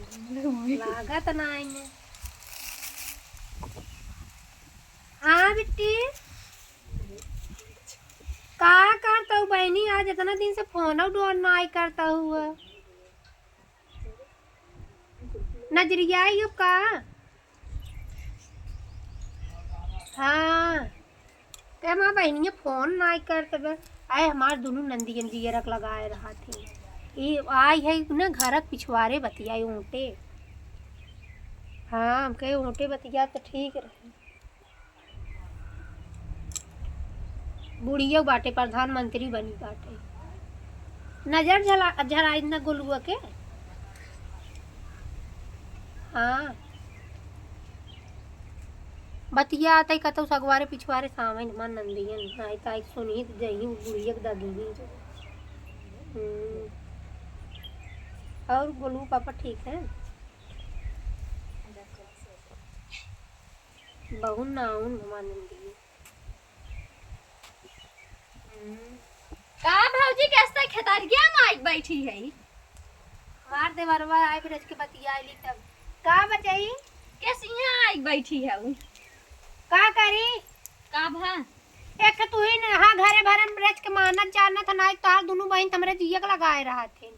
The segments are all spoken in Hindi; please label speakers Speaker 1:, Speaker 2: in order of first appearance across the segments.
Speaker 1: लागत ना आएंगे। हाँ बिट्टी का करता हूँ बहनी, आज इतना दिन से फोन उठा ना आई करता हुआ नजरिया यू का। हाँ क्या माँ बहनी फोन ना आई करते बे। आए हमार दोनों नंदी गंजी रख लगाए रहा थी। ये आई है ना घर पिछवाड़े बतिया ऊँटे। हाँ हम कहे ऊँटे बतिया तो ठीक रहे। बुढ़िया बाटे प्रधानमंत्री बनी बाटे। नजर झराई न गुलुआ के। हाँ बतिया आते कतो सगवारे पिछवारे सामने मन नंदियन आई ताई सुनी जही बुढ़िया दादी भी। और गोलू पापा ठीक है? बहु नाउन नंदी
Speaker 2: का भौजी कैसे खेतरिया माइक बैठी है?
Speaker 1: मार दे बरवा आई फिर इसके बतिया आईली तब का बचाई
Speaker 2: कैसे यहाँ आई बैठी है वो?
Speaker 1: का करी
Speaker 2: का भा
Speaker 1: एक तू ही न हां घरे भरन ब्रज के मानत जानत ना तार दोनों बहन तमरे जियक लगाए रहा थे।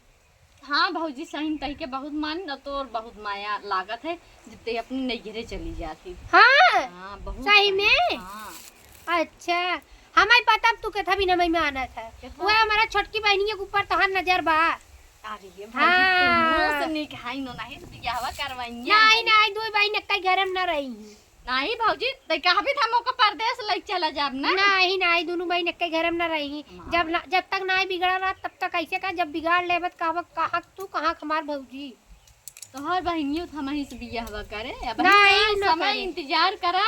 Speaker 2: हाँ भौजी सही तही के बहुत मान न तो और बहुत माया लागत है जितने अपनी नैहरे चली जाती।
Speaker 1: हाँ
Speaker 2: हाँ बहुत
Speaker 1: सही में।
Speaker 2: हाँ
Speaker 1: अच्छा हमें पता तू के थी नमई में आना था वो हमारा छोटकी बहनी के ऊपर तहां नजर बा।
Speaker 2: अरे ये भौजी तुम से नहीं खाई नो नहीं बियाह करवाइया
Speaker 1: नहीं नहीं दो बहन कई घर में ना रही।
Speaker 2: नहीं भौजी ते कहा भी था मौका परदेश लई चला जाब ना।
Speaker 1: नहीं नहीं दोनों बहन कई घर में ना रही। जब तक ना बिगड़ा रहा तब तक ऐसे का जब बिगाड़ लेबत कहां तू कहां हमार भौजी
Speaker 2: तोहर बहनियों हम ही से बियाह करे। अब
Speaker 1: नहीं
Speaker 2: समय इंतजार करा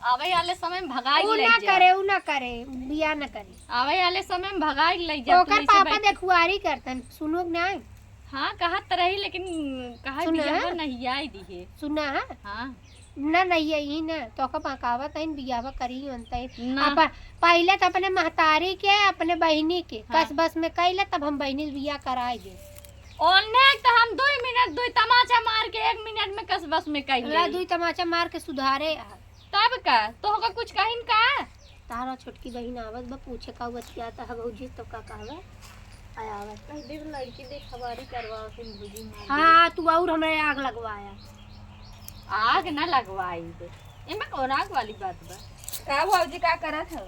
Speaker 2: आवे वाले समय में भगाई ले जा।
Speaker 1: उ ना करे बिया ना करे
Speaker 2: आवे वाले समय में भगाई ले जा।
Speaker 1: ओकर पापा देखुआरी करतन सुनो ना।
Speaker 2: हां कहत रही लेकिन कहा बियाह नहीं आई दी
Speaker 1: सुना।
Speaker 2: हां
Speaker 1: ना नहीं यही ना तो का पकावत है बियाह करी अंतै पहले तो अपने महतारी के अपने बहनी के कस बस में कैले तब हम बहनी बियाह कराए दे।
Speaker 2: ओने तो हम 2 मिनट 2 तमाचा मार के 1 मिनट में कस बस में कैले
Speaker 1: 2 तमाचा मार के सुधारे
Speaker 2: तब का तो का कुछ कहिन का
Speaker 1: तारा छोटकी बहन आवत बा पूछे का बतिया ता भौजी तब का कहवा आयावत
Speaker 2: कह दे लड़की देख खबरी करवा के भौजी।
Speaker 1: हां तू और हमरे आग लगवाया।
Speaker 2: आग ना लगवाई दे एमे कौन आग वाली बात बा?
Speaker 3: का भौजी का करत हो?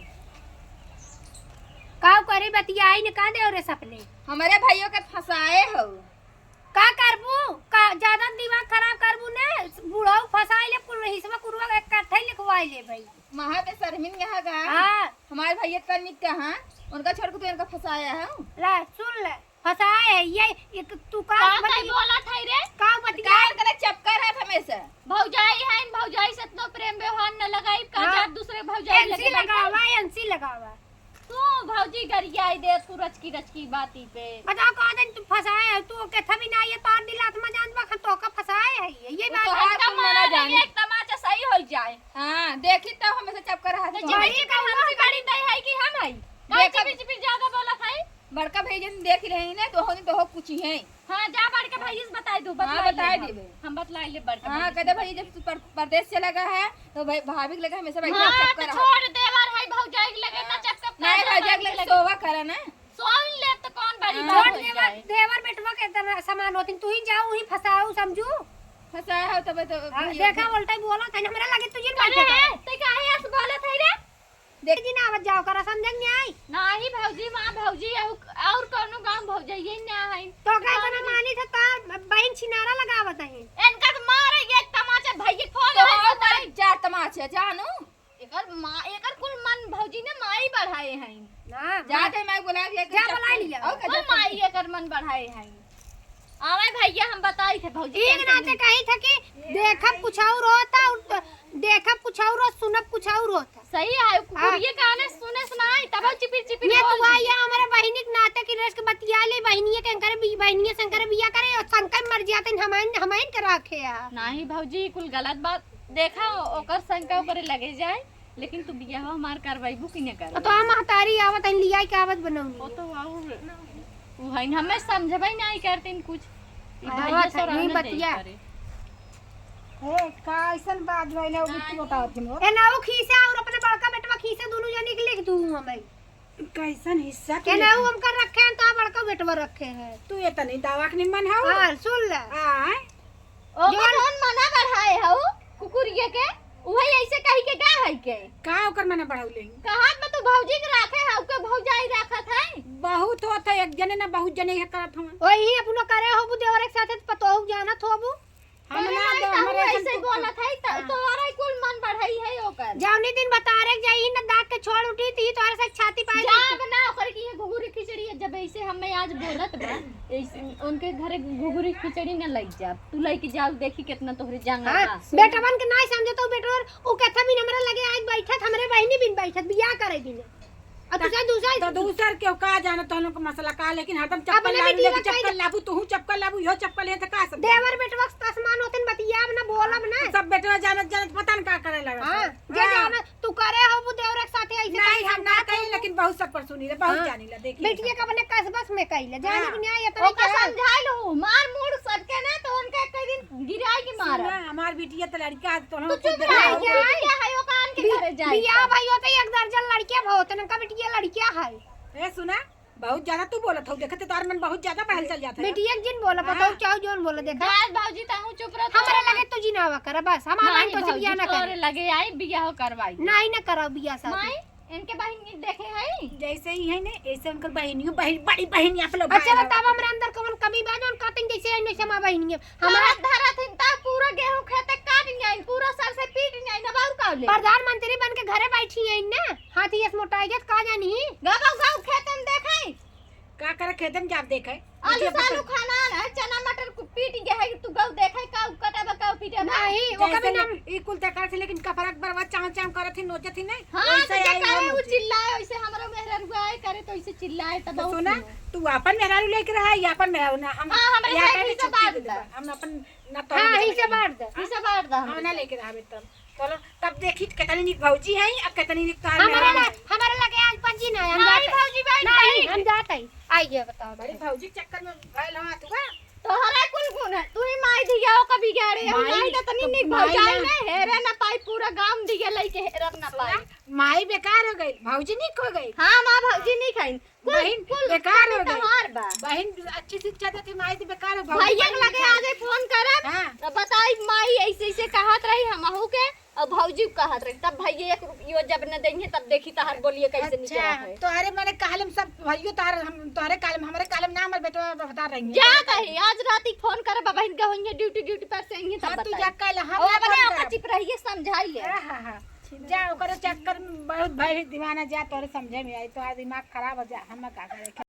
Speaker 1: का करे बतिया आई ने का दे और सपने
Speaker 3: हमारे भाइयों के फसाए हो।
Speaker 1: का करबू का ज्यादा दिमाग खराब करबू ने बूढ़ा फसाई ले कुल हिस्सा कुरवा एक कट्ठे लिखवाई ले भाई
Speaker 3: महा ते शर्मिन यहाँ का।
Speaker 1: हां
Speaker 3: हमारे भैया का निक कहां उनका छोड़ के तो इनका फसाया है।
Speaker 1: ले सुन ले फसाए है ये तू का
Speaker 2: बोला था रे
Speaker 1: का बतिया
Speaker 3: करे चपकर है हमेशा
Speaker 2: भौजाई है भौजाई से तो प्रेम व्यवहार न लगाई का जा दूसरे भौजाई
Speaker 1: एनसी लगावा एनसी लगावा
Speaker 2: तू भौजी गरियाई दे सूरज की रच की बाती पे
Speaker 1: बता का दिन तू फसाए है तू के थभी ना ये तार दिला आत्मा जानबा खन तो का फसाए है ये बात
Speaker 2: है का माना जाने एक तमाचा सही हो जाए।
Speaker 3: हां देखी तो हमेशा चपकर है
Speaker 2: बड़ी का हमसे बड़ी नहीं है कि हम है देखा बीच बीच ज्यादा बोला था
Speaker 3: बड़का भैया देख रहे ना तो हो कुछ ही है।
Speaker 2: हां जा बड़का भैया से बता दो
Speaker 3: बता देबे
Speaker 2: हम बतलाई ले बड़का।
Speaker 3: हां कहते भैया जब परदेश चला गया है तो भाई भाभी के लगे हमेशा भाई
Speaker 2: चपकर छोड़ देवर है भौजाई के लगे ना चपकर
Speaker 3: नहीं भौजाई के लगे सोवा करे ना
Speaker 2: सोन ले तो कौन बड़ी
Speaker 1: छोड़ देवर बेटवा के तरह समान होती तू ही जाओ ही फसाओ समझू
Speaker 3: फसाया हो तब तो
Speaker 1: देखा उल्टा बोला था हमरा लगे तुझे बैठे
Speaker 2: ते काहे ऐसे बोला था रे
Speaker 1: देख जी ना आवत जाओ करा समझ नहीं आई
Speaker 2: नहीं भौजी मां भौजी और कोनो गांव भौजाई ना है
Speaker 1: तो का तना मानी था तार बहन छिनारा लगावत है
Speaker 2: इनका तो मारे एक तमाचा भैया फोन
Speaker 3: तो बताई 4 तमाचा जानू
Speaker 2: एकर कुल मन भौजी ने माई बढ़ाए हैं
Speaker 1: ना
Speaker 3: जाते मैं बुला के
Speaker 1: क्या बुला लिया
Speaker 2: कुल माई एकर मन बढ़ाए हैं। आवे भैया हम बताई थे भौजी
Speaker 1: एक नाते कही था कि देखब कुछ और होता देखब कुछ और सुनब कुछ और होता
Speaker 2: सही है कुड़िए गाने सुने सुनाई तब चिपिर चिपिर
Speaker 1: ये तू आया हमारे बहनी के नाते की रस के बतिया ले बहनिए के अंकर बहनिए शंकर बिया करे और शंकर मर जाते हमाइन के रखे या
Speaker 2: नहीं भौजी कुल गलत बात देखा ओकर शंका करे लगे जाए लेकिन तू बिया हमार करवाईबू कि न कर
Speaker 1: तो हम महतारी आवत लिया के आवत बनौनी
Speaker 2: वो तो और वो है हमें समझबई नहीं करते कुछ ई भैया
Speaker 1: आवत
Speaker 2: सो
Speaker 1: है,
Speaker 2: रहने
Speaker 1: नहीं
Speaker 2: दे
Speaker 1: बतिया।
Speaker 2: करे।
Speaker 3: ए कैसन बात भइले वो तू बताओ तुम
Speaker 1: ए ना वो खीसा और अपने बड़का बेटवा खीसा दोनों जने के लिख दूं हमें।
Speaker 3: कैसन हिस्सा
Speaker 1: के ना वो हम कर रखे हैं तो बड़का बेटवा रखे हैं।
Speaker 3: तू ये तनी दावा के निमन हो
Speaker 1: हां सुन ले।
Speaker 3: आय
Speaker 2: ओकर कौन मना बढ़ाए हो कुकुरिया के उहे ऐसे कही के का है के
Speaker 3: का ओकर मने बढ़ाउले
Speaker 2: कहात में तू भौजी के राखे है के भौजाई राखत है
Speaker 3: बहुत होत है एक जने ना बहुत जने है करत हम
Speaker 1: वही अपनो करे हो बु देवर एक साथ पतो हो जानत हो बु
Speaker 3: हम ना
Speaker 2: ना
Speaker 3: दो
Speaker 2: हमरे
Speaker 3: हमरे
Speaker 2: ऐसे बोलत है तो और कुल मन बढ़ाई है ओकर
Speaker 1: जावनी दिन बता रे जाई ना दाग के छोड़ उठी थी तोरे से छाती पाए
Speaker 2: जाब ना ओकर की ये घुघुरी खिचड़ी है, जब ऐसे हमें आज बोलत बा ऐसे उनके घरे घुघुरी खिचड़ी न लग जा तू लेके जाओ देखी कितना तोहरे जांग
Speaker 1: हां
Speaker 2: बा
Speaker 1: बेटवन के नहीं समझे तो बेटवर उ कथा भी हमरा लगे आज बैठत हमरे बहिनी बिन बैठत बियाह करे बिन अब तुझे दूसरा
Speaker 3: तो दूसर के का जाने तो लोग मसला का लेकिन हरदम
Speaker 1: अपने
Speaker 3: चप्पल लाबू
Speaker 1: बेटी
Speaker 3: लेके
Speaker 1: बचाई
Speaker 3: चप्पल लाबू तू चप्पल लाबू यो चप्पल है तो का सब
Speaker 1: देवर बेटवा तस्मान होतिन बतियाब ना बोलब ना
Speaker 3: सब बेटवा जानत जानत पता न का करे लगा
Speaker 1: हां जे जाना तू करे हो बु देवर एक साथ ऐसे
Speaker 3: नहीं हम ना कही लेकिन बहुत सब पर सुनी रे बहुत जानी ला देखी
Speaker 1: बेटिया का अपने कसबस में कइले जाने
Speaker 3: हाँ।
Speaker 1: को न्याय इतना
Speaker 2: ओका समझाई लो मार मूड सबके ना तो उनका कई दिन गिराई की मार
Speaker 3: ना हमार बिटिया तो लड़का तो हम
Speaker 2: तू चुप रह क्या है ओका आन के घरे जाए
Speaker 1: बियाह भाई होते एक दर्जन लड़कियां बहुत न का बेटिया लड़कियां है
Speaker 3: ए सुना बहुत ज्यादा तू बोलत हो देखते तार मन बहुत ज्यादा पहल चल जाता है
Speaker 1: बेटिया एक जिन बोला बताओ चाहो जोन बोला देखा
Speaker 2: दास भौजी ताहू चुप रह
Speaker 1: हमारे लगे तू जिनावा कर बस हमारा तो से बियाह ना कर
Speaker 2: लगे आई बियाह करवाई
Speaker 1: नहीं ना करो बियाह साथ
Speaker 2: माई इनके बहन देखे है
Speaker 3: जैसे ही है ना ऐसे उनकर बहनियों बहन बड़ी बहन आप लोग
Speaker 1: अच्छा बताओ हमरा अंदर कौन कभी बात on कटिंग जैसे आई नहीं समा बहिनी
Speaker 2: हमारा धरा थिन ता पूरा गेहूं खेते काट जाए पूरा सर से पीट जाए ना बाहर का ले
Speaker 1: प्रधानमंत्री बन के घरे बैठी है ना हाथी इस मोटाई का जानी
Speaker 2: गाँव गाँव खेते में देखे
Speaker 3: का करे खेत में जाब देखे
Speaker 2: आलू सालू खाना ना चना मटर को पीट गए तू गाँव देखे का कटा बका पीटे
Speaker 1: नहीं वो कभी ना
Speaker 3: ई कुल तकार से लेकिन कफरक बरवा चाव चाव करत थी नोचे थी नहीं
Speaker 2: हां
Speaker 3: वैसे
Speaker 2: तो
Speaker 3: आई
Speaker 2: करे
Speaker 3: हम
Speaker 2: वो चिल्लाए वैसे हमरा मेहरा रुआए करे तो ऐसे चिल्लाए तब
Speaker 3: तो सुना तू अपन मेहरारू लेके रहा या अपन मेहरारू ना हम
Speaker 2: हाँ, हमरे
Speaker 3: या
Speaker 2: साइड
Speaker 3: करे
Speaker 2: ही से
Speaker 3: छुट्टी
Speaker 2: बांट
Speaker 3: दे
Speaker 2: दा।
Speaker 3: देबा। हम अपन ना तो
Speaker 1: हां ही से बांट दे
Speaker 2: इसे बांट दा
Speaker 3: हम ना लेके रहा तब चलो तब देखी कितनी निक भौजी है और कितनी निक तार
Speaker 1: हमारे लगे आज पंजी ना हम
Speaker 2: नहीं
Speaker 1: जाते
Speaker 2: भौजी बैठ
Speaker 1: नहीं
Speaker 2: गई
Speaker 1: हम जाते आइए बताओ
Speaker 3: बड़ी भौजी के चक्कर में भइल हां तू
Speaker 2: तोहरा कुल गुण है तू ही माई दिया का बिगाड़े हम
Speaker 3: माई
Speaker 2: माई तो तनी
Speaker 3: तो
Speaker 2: निक
Speaker 3: माई
Speaker 2: भौजाई
Speaker 3: ना-
Speaker 2: ने हेरे ना पाई पूरा गांव दिया लइके हेरत ना पाई
Speaker 3: माई बेकार हो गई भौजी निक हो गई
Speaker 2: हां मां भौजी नहीं खाइन
Speaker 3: बहन बेकार हो गई
Speaker 2: तोहार बा
Speaker 3: बहन अच्छी शिक्षा देती माई तो बेकार हो
Speaker 2: भैया के लगे आजे फोन करब
Speaker 3: हां
Speaker 2: तो बताई माई ऐसे ऐसे कहत रही हमहू के और भौजी कहत रही तब भैया 1 रुपया जब न देंगे तब देखी तहर बोलिए कैसे निकला है
Speaker 3: तोहरे मैंने कालम सब भाइयों तार हम तोहरे कालम हमारे कालम ना हमर बेटवा बता रही
Speaker 2: जा कही आज रात ही फोन कर बहन के होंगे ड्यूटी पर से आएंगे तब
Speaker 3: तू
Speaker 2: बताई
Speaker 3: जा कल हम
Speaker 2: और अपने ओका चिप रहिए समझाई ले
Speaker 3: हां हां जा ओकर चक्कर में बहुत भाई दीवाना जा तोरे समझे में आई तो दिमाग खराब हो जा हम का करे